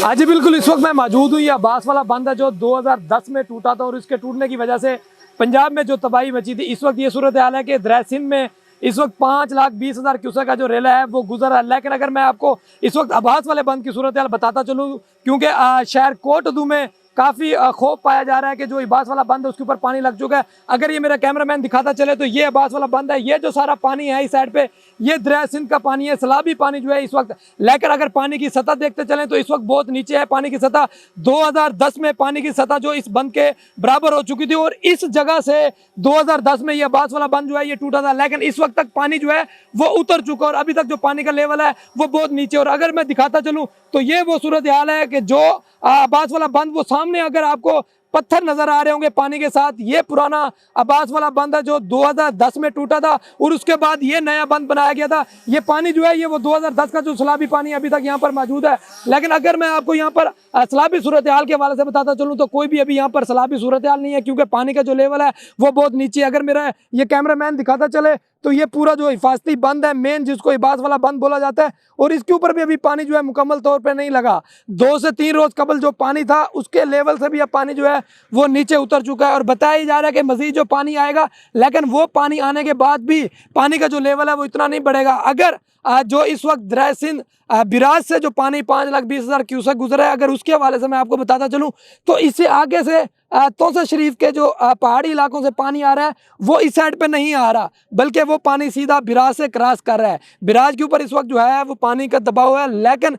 हाँ जी बिल्कुल, इस वक्त मैं मौजूद हूँ। ये अब्बास वाला बंद है जो 2010 में टूटा था और इसके टूटने की वजह से पंजाब में जो तबाही मची थी। इस वक्त ये सूरत हाल है कि दरिया सिंध में इस वक्त 5,20,000 क्यूसेक का जो रेला है वो गुजर रहा है। लेकिन अगर मैं आपको इस वक्त अब्बास वाले बंद की सूरत हाल बताता चलूँ, क्योंकि शहर कोटदू में काफ़ी खौफ पाया जा रहा है कि जो अब्बास वाला बंद है उसके ऊपर पानी लग चुका है। अगर ये मेरा कैमरामैन दिखाता चले तो ये अब्बास वाला बंद है, ये जो सारा पानी है इस साइड पे ये दरिया सिंध का पानी है, सैलाबी पानी जो है इस वक्त। लेकिन अगर पानी की सतह देखते चलें तो इस वक्त बहुत नीचे है पानी की सतह। 2010 में पानी की सतह जो इस बंद के बराबर हो चुकी थी और इस जगह से 2010 में ये अब्बास वाला बंद जो है ये टूटा था। लेकिन इस वक्त तक पानी जो है वो उतर चुका और अभी तक जो पानी का लेवल है वो बहुत नीचे। और अगर मैं दिखाता चलूँ तो ये वो सूरत हाल है कि जो अब्बास वाला बंद, वो सामने अगर आपको पत्थर नजर आ रहे होंगे पानी के साथ, ये पुराना अब्बास वाला बंद है जो 2010 में टूटा था और उसके बाद ये नया बंद बनाया गया था। ये पानी जो है ये वो 2010 का जो सैलाबी पानी अभी तक यहाँ पर मौजूद है। लेकिन अगर मैं आपको यहाँ पर सैलाबी सूरत हाल के हवाले से बताता चलूँ तो कोई भी अभी यहाँ पर सैलाबी सूरत हाल नहीं है, क्योंकि पानी का जो लेवल है वो बहुत नीचे है। अगर मेरा ये कैमरामैन दिखाता चले तो ये पूरा जो हिफाजती बंद है मेन, जिसको अब्बास वाला बंद बोला जाता है, और इसके ऊपर भी अभी पानी जो है मुकम्मल तौर पे नहीं लगा। 2 से 3 रोज कबल जो पानी था उसके लेवल से भी अब पानी जो है वो नीचे उतर चुका है और बताया जा रहा है कि मजीद जो पानी आएगा, लेकिन वो पानी आने के बाद भी पानी का जो लेवल है वो इतना नहीं बढ़ेगा। अगर जो इस वक्त दरिया सिंध बिराज से जो पानी 5,20,000 क्यूसेक गुजरा है, अगर उसके हवाले से मैं आपको बताता चलूँ तो इससे आगे से तौसा शरीफ के जो पहाड़ी इलाकों से पानी आ रहा है वो इस साइड पे नहीं आ रहा, बल्कि वो पानी सीधा बिराज से क्रॉस कर रहा है। बिराज के ऊपर इस वक्त जो है वो पानी का दबाव है। लेकिन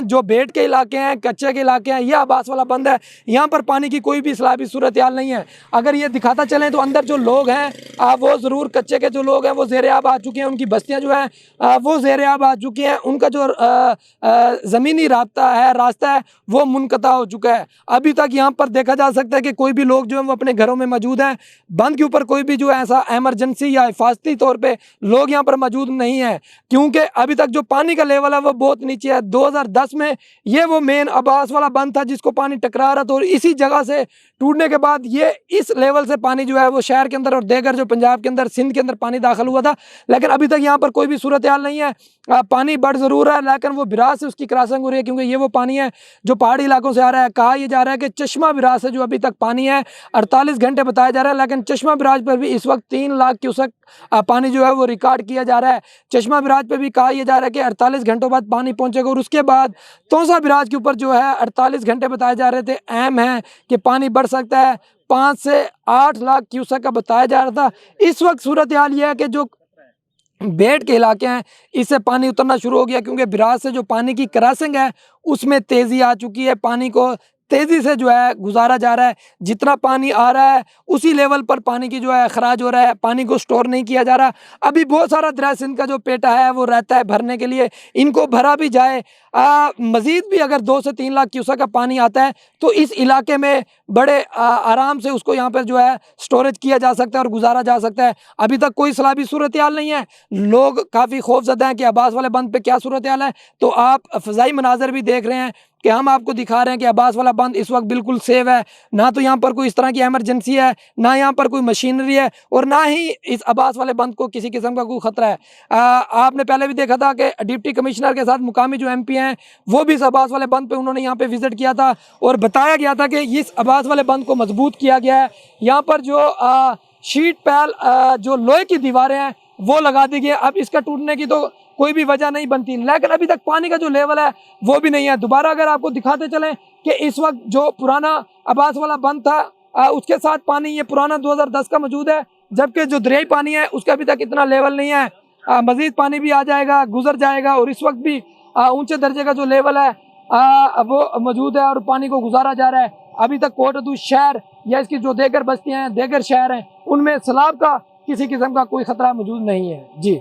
जो बेट के इलाके हैं, कच्चे के इलाके हैं, यह अब्बास वाला बंद है, यहाँ पर पानी की कोई भी सैलाबी सूरत हाल नहीं है। अगर ये दिखाता चलें तो अंदर जो लोग हैं वो ज़रूर, कच्चे के जो लोग हैं वो ज़ेर-ए-आब आ चुके हैं, उनकी बस्तियाँ जो हैं वो ज़ेर-ए-आब आ चुकी हैं, उनका जो ज़मीनी रास्ता है वो मुनक़ता हो चुका है। अभी तक यहाँ पर देखा जा सकता है कि कोई भी लोग जो हैं वो अपने घरों में मौजूद हैं। बंद के ऊपर कोई भी जो है ऐसा एमरजेंसी या हिफाजती तौर पे लोग यहाँ पर मौजूद नहीं है, क्योंकि अभी तक जो पानी का लेवल है वो बहुत नीचे है। 2010 में ये वो मेन अब्बास वाला बंद था जिसको पानी टकरा रहा था और इसी जगह से टूटने के बाद ये इस लेवल से पानी जो है वो शहर के अंदर और देगर जो पंजाब के अंदर, सिंध के अंदर पानी दाखिल हुआ था। लेकिन अभी तक यहाँ पर कोई भी सूरत हाल नहीं है। पानी बढ़ ज़रूर है लेकिन वो बिराज से उसकी क्रॉसिंग हो रही है, क्योंकि ये वो पानी है जो पहाड़ी इलाकों से आ रहा है। कहा यह जा रहा है कि चश्मा बिराज से जो अभी तक पानी है 48 घंटे बताया जा रहा है, लेकिन चश्मा बिराज पर भी इस वक्त 3 लाख क्यूसेक पानी जो है वो रिकॉर्ड किया जा रहा है। चश्मा बिराज पर भी कहा यह जा रहा है कि 48 घंटों बाद पानी पहुंचेगा और उसके बाद तौसा बिराज के ऊपर जो है 48 घंटे बताए जा रहे थे, अहम है कि पानी बढ़ सकता है 5 से 8 लाख क्यूसेक का बताया जा रहा था। इस वक्त सूरत हाल यह है कि जो बेट के इलाके हैं इससे पानी उतरना शुरू हो गया, क्योंकि बिराज से जो पानी की क्रॉसिंग है उसमें तेज़ी आ चुकी है। पानी को तेज़ी से जो है गुजारा जा रहा है, जितना पानी आ रहा है उसी लेवल पर पानी की जो है खराज हो रहा है, पानी को स्टोर नहीं किया जा रहा। अभी बहुत सारा दरिया सिंध का जो पेटा है वो रहता है भरने के लिए, इनको भरा भी जाए मज़ीद भी अगर 2 से 3 लाख क्यूसेक का पानी आता है तो इस इलाके में बड़े आराम से उसको यहाँ पर जो है स्टोरेज किया जा सकता है और गुजारा जा सकता है। अभी तक कोई सैलाबी सूरत हाल नहीं है। लोग काफ़ी खौफजदा हैं कि अब्बास वाले बंद पे क्या सूरत हाल है, तो आप फ़ज़ाई मनाज़र भी देख रहे हैं कि हम आपको दिखा रहे हैं कि अब्बास वाला बंद इस वक्त बिल्कुल सेव है। ना तो यहाँ पर कोई इस तरह की एमरजेंसी है, ना यहाँ पर कोई मशीनरी है और ना ही इस अब्बास वाले बंद को किसी किस्म का कोई ख़तरा है। आपने पहले भी देखा था कि डिप्टी कमिश्नर के साथ मुकामी जो MP हैं वो भी इस अब्बास वाले बंद पे उन्होंने यहाँ पे विज़िट किया था और बताया गया था कि इस अब्बास वाले बंद को मजबूत किया गया है। यहाँ पर जो शीट पैल जो लोहे की दीवारें हैं वो लगा दी गई। अब इसका टूटने की तो कोई भी वजह नहीं बनती, लेकिन अभी तक पानी का जो लेवल है वो भी नहीं है। दोबारा अगर आपको दिखाते चलें कि इस वक्त जो पुराना अब्बास वाला बंद था उसके साथ पानी ये पुराना 2010 का मौजूद है, जबकि जो दरियाई पानी है उसका अभी तक इतना लेवल नहीं है। मज़ीद पानी भी आ जाएगा, गुजर जाएगा और इस वक्त भी ऊंचे दर्जे का जो लेवल है वो मौजूद है और पानी को गुजारा जा रहा है। अभी तक कोटदू शहर या इसकी जो देगर बस्तियाँ हैं, देगर शहर हैं, उनमें सैलाब का किसी किस्म का कोई ख़तरा मौजूद नहीं है। जी।